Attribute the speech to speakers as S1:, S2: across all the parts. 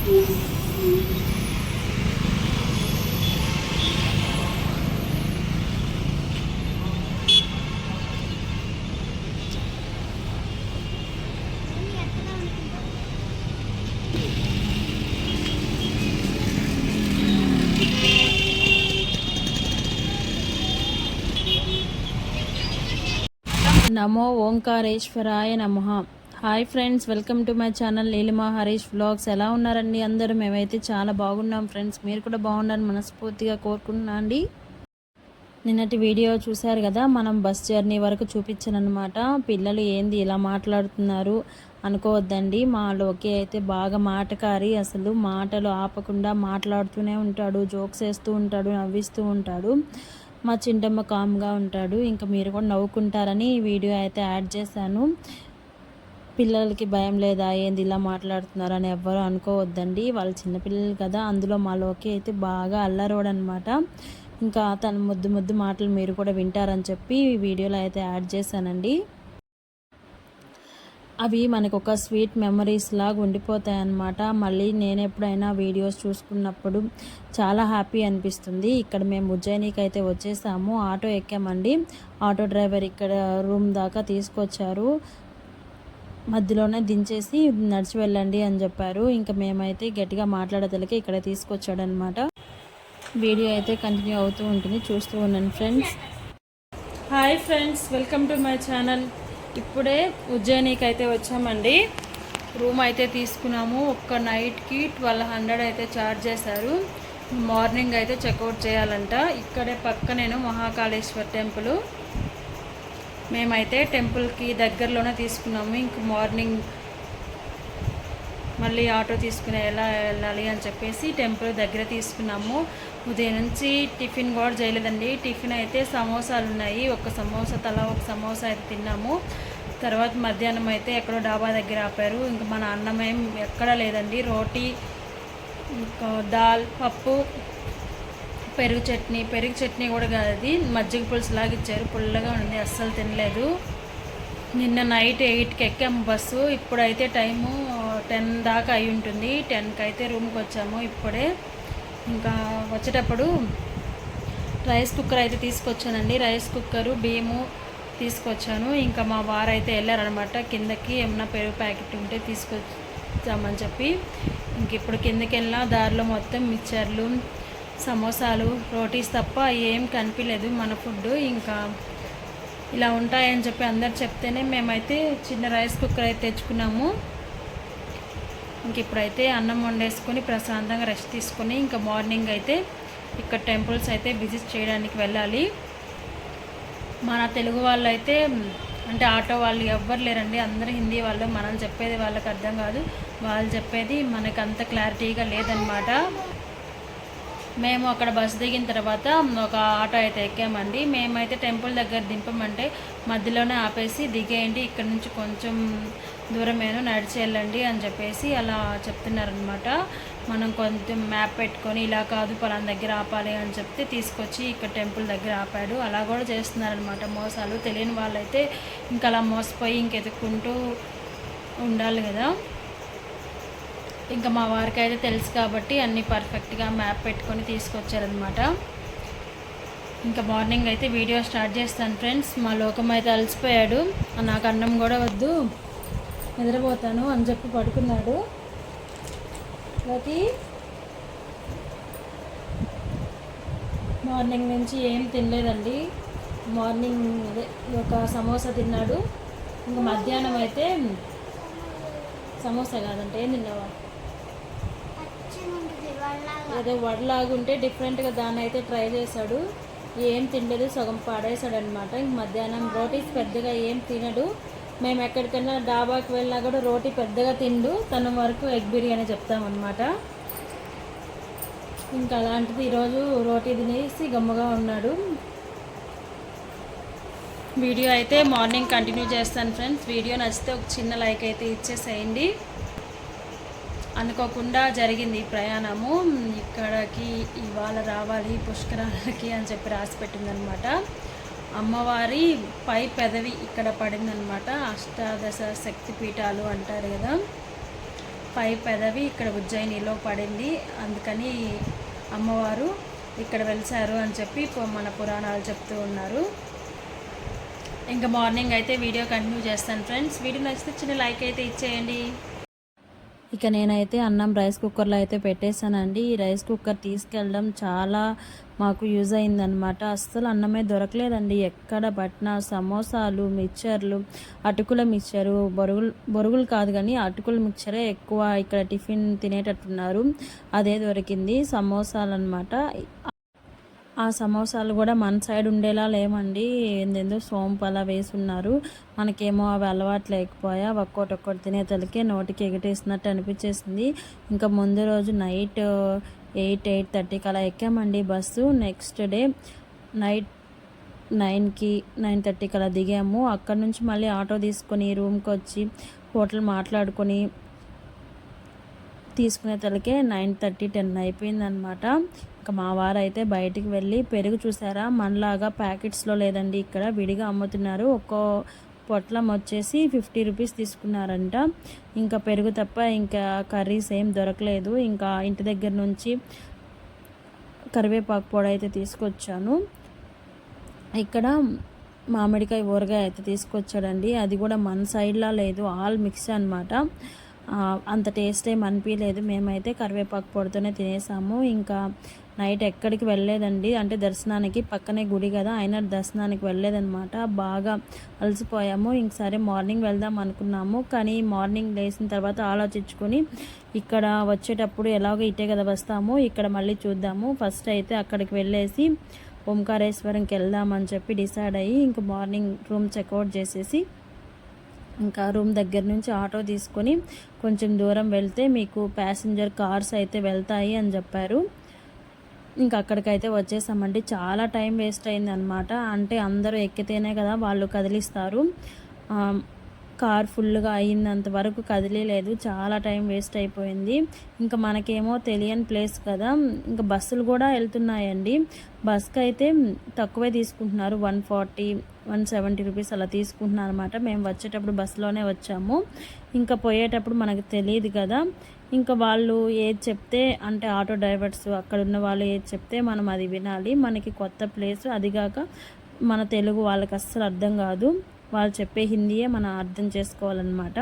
S1: నమో ఓంకారేశ్వరాయ నమః. Hi friends, welcome to my channel Neelima Harish vlogs. ఎలా ఉన్నారండి అందరూ? మేమైతే చాలా బాగున్నాం ఫ్రెండ్స్. మీరు కూడా బాగుండాలని మనస్ఫూర్తిగా కోరుకుంటున్నా అండి. నిన్నటి వీడియో చూశారు కదా, మనం బస్ జర్నీ వరకు చూపించానమాట. పిల్లలు ఏంది ఇలా మాట్లాడుతున్నారు అనుకోవద్దండి. మా లోకి అయితే బాగా మాటకారి, అసలు మాటలు ఆపకుండా మాట్లాడుతూనే ఉంటాడు, జోక్స్ వేస్తూ ఉంటాడు, నవ్విస్తూ ఉంటాడు. మా చింటమ్మ కామ్గా ఉంటాడు. ఇంకా మీరు కూడా నవ్వుకుంటారని ఈ వీడియో అయితే యాడ్ చేశాను. పిల్లలకి భయం లేదా, ఏంది ఇలా మాట్లాడుతున్నారు అని ఎవ్వరూ అనుకోవద్దండి. వాళ్ళు చిన్నపిల్లలు కదా. అందులో మాలోకి అయితే బాగా అల్లరోడనమాట. ఇంకా తన ముద్దు ముద్దు మాటలు మీరు కూడా వింటారని చెప్పి ఈ వీడియోలో అయితే యాడ్ చేశానండి. అవి మనకు ఒక స్వీట్ మెమరీస్ లాగా ఉండిపోతాయి అన్నమాట. మళ్ళీ నేను ఎప్పుడైనా వీడియోస్ చూసుకున్నప్పుడు చాలా హ్యాపీ అనిపిస్తుంది. ఇక్కడ మేము ఉజ్జయినికి అయితే వచ్చేసాము. ఆటో ఎక్కామండి. ఆటో డ్రైవర్ ఇక్కడ రూమ్ దాకా తీసుకొచ్చారు. మధ్యలోనే దించేసి నడిచి వెళ్ళండి అని చెప్పారు. ఇంకా మేమైతే గట్టిగా మాట్లాడేదలకి ఇక్కడ తీసుకొచ్చాడనమాట. వీడియో అయితే కంటిన్యూ అవుతూ ఉంటుంది, చూస్తూ ఉన్నాను friends. Hi friends, welcome to my channel. ఇప్పుడే ఉజ్జయినికి అయితే వచ్చామండి. రూమ్ అయితే తీసుకున్నాము. ఒక్క నైట్కి 1200 అయితే ఛార్జ్ చేశారు. మార్నింగ్ అయితే చెక్అవుట్ చేయాలంట. ఇక్కడే పక్కనేను మహాకాళేశ్వర్ టెంపుల్. మేమైతే టెంపుల్కి దగ్గరలోనే తీసుకున్నాము. ఇంక మార్నింగ్ మళ్ళీ ఆటో తీసుకుని ఎలా వెళ్ళాలి అని చెప్పేసి టెంపుల్ దగ్గర తీసుకున్నాము. ఉదయం నుంచి టిఫిన్ కూడా చేయలేదండి. టిఫిన్ అయితే సమోసాలు ఉన్నాయి. ఒక సమోసా తలా ఒక సమోసా అయితే తిన్నాము. తర్వాత మధ్యాహ్నం అయితే ఎక్కడో డాబా దగ్గర ఆపారు. ఇంకా మన అన్నం ఏం ఎక్కడా లేదండి. రోటీ, ఇంకా దాల్, పప్పు, పెరుగు చట్నీ కూడా కాదు, అది మజ్జిగ పులుసు లాగా ఇచ్చారు. పుల్లగా ఉంది, అస్సలు తినలేదు. నిన్న నైట్ 8కి ఎక్కాము బస్సు. ఇప్పుడైతే టైము 10 దాకా అయి ఉంటుంది. 10కి అయితే రూమ్కి వచ్చాము ఇప్పుడే. ఇంకా వచ్చేటప్పుడు రైస్ కుక్కర్ అయితే తీసుకొచ్చానండి. రైస్ కుక్కరు, బియ్యము తీసుకొచ్చాను. ఇంకా మా వారైతే వెళ్ళారనమాట కిందకి. ఏమన్నా పెరుగు ప్యాకెట్ ఉంటే తీసుకొచ్చామని చెప్పి. ఇంక ఇప్పుడు కిందకి వెళ్ళినా దారిలో మొత్తం మిక్చర్లు, సమోసాలు, రోటీస్ తప్ప ఏం కనిపించలేదు మన ఫుడ్. ఇంకా ఇలా ఉంటాయని చెప్పి అందరు చెప్తేనే మేమైతే చిన్న రైస్ కుక్కర్ అయితే తెచ్చుకున్నాము. ఇంక ఇప్పుడైతే అన్నం వండేసుకొని ప్రశాంతంగా రెస్ట్ తీసుకొని ఇంకా మార్నింగ్ అయితే ఇక్కడ టెంపుల్స్ అయితే విజిట్ చేయడానికి వెళ్ళాలి. మన తెలుగు వాళ్ళు అయితే అంటే ఆటో వాళ్ళు ఎవ్వరు లేరండి, అందరూ హిందీ వాళ్ళు. మనం చెప్పేది వాళ్ళకి అర్థం కాదు, వాళ్ళు చెప్పేది మనకు అంత క్లారిటీగా లేదనమాట. మేము అక్కడ బస్సు దిగిన తర్వాత ఒక ఆటో అయితే ఎక్కామండి. మేమైతే టెంపుల్ దగ్గర దింపమంటే మధ్యలోనే ఆపేసి దిగేయండి, ఇక్కడ నుంచి కొంచెం దూరమేను నడిచి వెళ్ళండి అని చెప్పేసి అలా చెప్తున్నారనమాట. మనం కొంచెం మ్యాప్ పెట్టుకొని ఇలా కాదు పలానా దగ్గర ఆపాలి అని చెప్తే తీసుకొచ్చి ఇక్కడ టెంపుల్ దగ్గర ఆపాడు. అలా కూడా చేస్తున్నారనమాట మోసాలు. తెలియని వాళ్ళైతే ఇంకా అలా మోసపోయి ఇంకెతుక్కుంటూ ఉండాలి కదా. ఇంకా మా వారికి అయితే తెలుసు కాబట్టి అన్నీ పర్ఫెక్ట్గా మ్యాప్ పెట్టుకొని తీసుకొచ్చారనమాట. ఇంకా మార్నింగ్ అయితే వీడియో స్టార్ట్ చేస్తాను ఫ్రెండ్స్. మా లోకం అయితే అలసిపోయాడు. నాకు అన్నం కూడా వద్దు, నిద్రపోతాను అని చెప్పి పడుకున్నాడు. లోకి మార్నింగ్ నుంచి ఏం తినలేదండి. మార్నింగ్ అదే ఒక సమోసా తిన్నాడు. ఇంకా మధ్యాహ్నం అయితే సమోసా కాదంటే ఏం తిన్నావా, ఏదో వడలాగుంటే డిఫరెంట్గా దాన్ని అయితే ట్రై చేశాడు. ఏం తినలేదు, సగం పాడేశాడు అనమాట. ఇంక మధ్యాహ్నం రోటీస్ పెద్దగా ఏం తినడు. మేము ఎక్కడికైనా డాబాకి వెళ్ళినా కూడా రోటీ పెద్దగా తిండు. తన వరకు ఎగ్ బిర్యానీ చెప్తామన్నమాట. ఇంకా అలాంటిది ఈరోజు రోటీ తినేసి గమ్మగా ఉన్నాడు. వీడియో అయితే మార్నింగ్ కంటిన్యూ చేస్తాను ఫ్రెండ్స్. వీడియో నచ్చితే ఒక చిన్న లైక్ అయితే ఇచ్చేసేయండి. అనుకోకుండా జరిగింది ఈ ప్రయాణము. ఇక్కడికి ఇవాళ రావాలి పుష్కరాలకి అని చెప్పి రాసి పెట్టిందనమాట. అమ్మవారి పై పెదవి ఇక్కడ పడిందనమాట. అష్టాదశ శక్తి పీఠాలు అంటారు కదా, పై పెదవి ఇక్కడ ఉజ్జయినిలో పడింది, అందుకని అమ్మవారు ఇక్కడ వెలిసారు అని చెప్పి మన పురాణాలు చెప్తూ ఉన్నారు. ఇంకా మార్నింగ్ అయితే వీడియో కంటిన్యూ చేస్తాను ఫ్రెండ్స్. వీడియో నచ్చితే చిన్న లైక్ అయితే ఇచ్చేయండి. ఇక నేనైతే అన్నం రైస్ కుక్కర్లో అయితే పెట్టేశానండి. ఈ రైస్ కుక్కర్ తీసుకెళ్ళడం చాలా మాకు యూజ్ అయిందనమాట. అస్సలు అన్నమే దొరకలేదండి. ఎక్కడ పట్టినా సమోసాలు, మిక్చర్లు, అటుకుల మిక్చరు, బొరుగులు కాదు కానీ అటుకుల మిక్చరే ఎక్కువ ఇక్కడ టిఫిన్ తినేటట్టున్నారు. అదే దొరికింది, సమోసాలు అనమాట. ఆ సమోసాలు కూడా మన సైడ్ ఉండేలా లేమండి, ఏందేందో సోంపు అలా వేసున్నారు. మనకేమో అవి అలవాటు లేకపోయా, ఒక్కొక్కటి తినేతలకే నోటికి ఎగటేసినట్టు అనిపించేసింది. ఇంకా ముందు రోజు నైట్ 8:30కి అలా ఎక్కామండి బస్సు. నెక్స్ట్ డే నైట్ 9:30కి అలా దిగాము. అక్కడ నుంచి మళ్ళీ ఆటో తీసుకొని రూమ్కి వచ్చి హోటల్ మాట్లాడుకొని తీసుకునే తలకే 9:30, 10 అయిపోయిందనమాట. ఇంకా మా వారు అయితే బయటికి వెళ్ళి పెరుగు చూసారా, మనలాగా ప్యాకెట్స్లో లేదండి, ఇక్కడ విడిగా అమ్ముతున్నారు. ఒక్కో పొట్లం వచ్చేసి 50 రూపీస్ తీసుకున్నారంట. ఇంకా పెరుగు తప్ప ఇంకా కర్రీస్ ఏం దొరకలేదు. ఇంకా ఇంటి దగ్గర నుంచి కరివేపాకు పొడి అయితే తీసుకొచ్చాను. ఇక్కడ మామిడికాయ ఊరగాయ అయితే తీసుకొచ్చాడండి. అది కూడా మన సైడ్లా లేదు, ఆల్ మిక్స్ అనమాట. అంత టేస్ట్ ఏం అనిపించలేదు. మేమైతే కరివేపాకు పొడితోనే తినేసాము. ఇంకా నైట్ ఎక్కడికి వెళ్ళలేదండి, అంటే దర్శనానికి, పక్కనే గుడి కదా అయినా దర్శనానికి వెళ్ళలేదన్నమాట. బాగా అలసిపోయాము. ఇంకసారి మార్నింగ్ వెళ్దాం అనుకున్నాము, కానీ మార్నింగ్ లేచిన తర్వాత ఆలోచించుకొని ఇక్కడ వచ్చేటప్పుడు ఎలాగో ఇటే కదా వస్తాము, ఇక్కడ మళ్ళీ చూద్దాము, ఫస్ట్ అయితే అక్కడికి వెళ్ళేసి ఓంకారేశ్వరంకి వెళ్దామని చెప్పి డిసైడ్ అయ్యి ఇంకా మార్నింగ్ రూమ్ చెక్అవుట్ చేసేసి ఇంకా రూమ్ దగ్గర నుంచి ఆటో తీసుకొని కొంచెం దూరం వెళ్తే మీకు ప్యాసింజర్ కార్స్ అయితే వెళ్తాయి అని చెప్పారు. ఇంకా అక్కడికైతే వచ్చేసామండి. చాలా టైం వేస్ట్ అయింది అనమాట. అంటే అందరూ ఎక్కితేనే కదా వాళ్ళు కదిలిస్తారు. కార్ ఫుల్గా అయ్యిందంత వరకు కదిలేదు, చాలా టైం వేస్ట్ అయిపోయింది. ఇంకా మనకేమో తెలియని ప్లేస్ కదా, ఇంకా బస్సులు కూడా వెళ్తున్నాయండి. బస్కి అయితే తక్కువే తీసుకుంటున్నారు, 140, 170 రూపీస్ అలా తీసుకుంటున్నారు అనమాట. మేము వచ్చేటప్పుడు బస్సులోనే వచ్చాము. ఇంకా పోయేటప్పుడు మనకు తెలియదు కదా, ఇంకా వాళ్ళు ఏది చెప్తే, అంటే ఆటో డ్రైవర్స్ అక్కడ ఉన్న వాళ్ళు ఏది చెప్తే మనం అది వినాలి. మనకి కొత్త ప్లేసు, అదిగాక మన తెలుగు వాళ్ళకి అస్సలు అర్థం కాదు, వాళ్ళు చెప్పే హిందీయే మనం అర్థం చేసుకోవాలన్నమాట.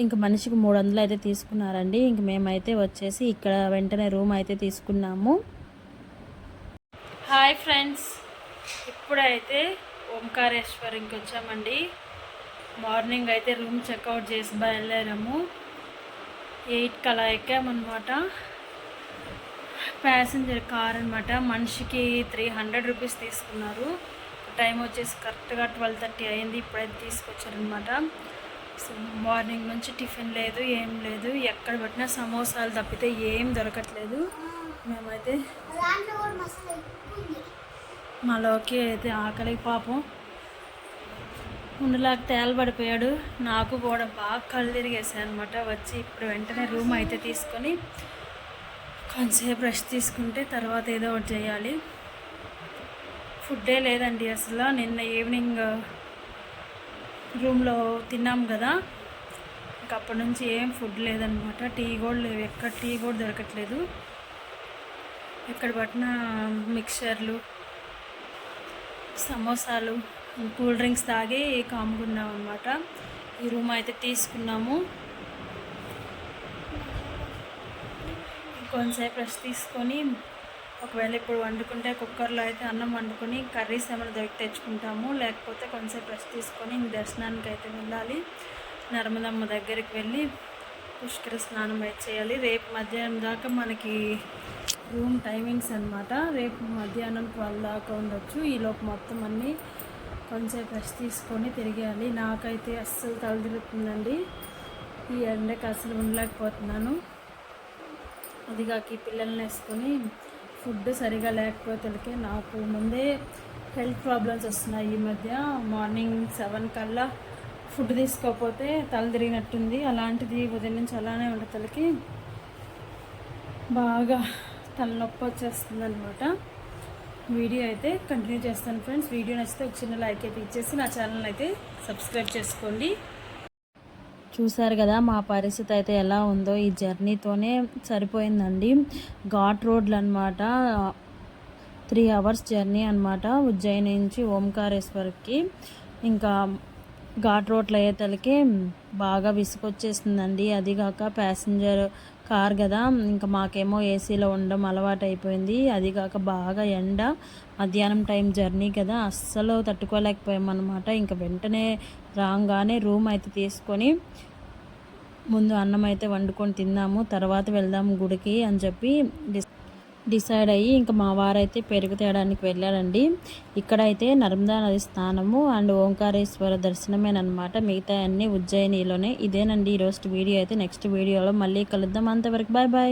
S1: ఇంక మనిషికి 300 అయితే తీసుకున్నారండి. ఇంక మేమైతే వచ్చేసి ఇక్కడ వెంటనే రూమ్ అయితే తీసుకున్నాము. హాయ్ ఫ్రెండ్స్, ఇప్పుడైతే ఓంకారేశ్వరంకి వచ్చామండి. మార్నింగ్ అయితే రూమ్ చెక్అవుట్ చేసి బయలుదేరాము. 8కి అలా ఎక్కామన్నమాట. ప్యాసింజర్ కార్ అనమాట. మనిషికి 300 రూపీస్ తీసుకున్నారు. టైం వచ్చేసి కరెక్ట్గా 12:30 అయింది. ఇప్పుడైతే తీసుకొచ్చారనమాట. సో మార్నింగ్ నుంచి టిఫిన్ లేదు, ఏం లేదు, ఎక్కడ పెట్టినా సమోసాలు తప్పితే ఏం దొరకట్లేదు. మేమైతే మాలోకి అయితే ఆకలి పాపం ఉండలాగా తేలబడిపోయాడు. నాకు కూడా బాగా కళ్ళు తిరిగేసాయి అనమాట. వచ్చి ఇప్పుడు వెంటనే రూమ్ అయితే తీసుకొని కొంచెంసేపు రెస్ట్ తీసుకుంటే తర్వాత ఏదో ఒకటి చేయాలి. ఫుడ్డే లేదండి అసలు. నిన్న ఈవినింగ్ రూమ్లో తిన్నాం కదా, ఇంకా అప్పటి నుంచి ఏం ఫుడ్ లేదనమాట. టీ కూడా లేవు, ఎక్కడ టీ కూడా దొరకట్లేదు. ఎక్కడ పట్టిన మిక్చర్లు, సమోసాలు, కూల్ డ్రింక్స్ తాగి కాముకున్నాం అనమాట. ఈ రూమ్ అయితే తీసుకున్నాము. కొంతసేపు రెస్ట్ తీసుకొని ఒకవేళ ఇప్పుడు వండుకుంటే కుక్కర్లో అయితే అన్నం వండుకొని కర్రీస్ ఏమైనా దొరికి తెచ్చుకుంటాము, లేకపోతే కొంతసేపు రెస్ట్ తీసుకొని దర్శనానికి అయితే వెళ్ళాలి. నర్మదమ్మ దగ్గరికి వెళ్ళి పుష్కర స్నానం అయితే చేయాలి. రేపు మధ్యాహ్నం దాకా మనకి రూమ్ టైమింగ్స్ అనమాట. రేపు మధ్యాహ్నం 12 దాకా ఉండొచ్చు. ఈలోపు మొత్తం అన్నీ కొంచెంసేపు రెస్ట్ తీసుకొని తిరిగేయాలి. నాకైతే అస్సలు తలదిరుతుందండి, ఈ ఎండకి అసలు ఉండలేకపోతున్నాను. అదిగాక ఈ పిల్లల్ని వేసుకొని ఫుడ్ సరిగా లేకపోతే నాకు ముందే హెల్త్ ప్రాబ్లమ్స్ వస్తున్నాయి ఈ మధ్య. మార్నింగ్ 7 కల్లా ఫుడ్ తీసుకోకపోతే తల తిరిగినట్టుంది. అలాంటిది ఉదయం నుంచి అలానే ఉండేతలకి బాగా తలనొప్పి వచ్చేస్తుంది అనమాట. వీడియో అయితే కంటిన్యూ చేస్తాను ఫ్రెండ్స్. వీడియో నచ్చితే ఒక చిన్న లైక్ అయితే ఇచ్చేసి నా ఛానల్ అయితే సబ్స్క్రైబ్ చేసుకోండి. చూసారు కదా మా పరిస్థితి అయితే ఎలా ఉందో. ఈ జర్నీతోనే సరిపోయిందండి. ఘాట్ రోడ్లు అనమాట. 3 అవర్స్ జర్నీ అనమాట ఉజ్జయిని నుంచి ఓంకారేశ్వర్కి. ఇంకా ఘాట్ రోడ్లు అయ్యేతలకి బాగా విసుకొచ్చేసిందండి. అదిగాక ప్యాసింజర్ కార్ కదా, ఇంకా మాకేమో ఏసీలో ఉండడం అలవాటు అయిపోయింది. అదిగాక బాగా ఎండ, మధ్యాహ్నం టైం జర్నీ కదా, అస్సలు తట్టుకోలేకపోయామన్నమాట. ఇంకా వెంటనే రాగానే రూమ్ అయితే తీసుకొని ముందు అన్నం అయితే వండుకొని తిన్నాము. తర్వాత వెళ్దాం గుడికి అని చెప్పి డిసైడ్ అయ్యి ఇంకా మా వారైతే పెరుగు తేయడానికి వెళ్ళారండి. ఇక్కడైతే నర్మదా నది స్నానము అండ్ ఓంకారేశ్వర దర్శనమేనమాట. మిగతా అన్నీ ఉజ్జయినిలోనే. ఇదేనండి ఈరోజు వీడియో అయితే. నెక్స్ట్ వీడియోలో మళ్ళీ కలుద్దాం. అంతవరకు బాయ్ బాయ్.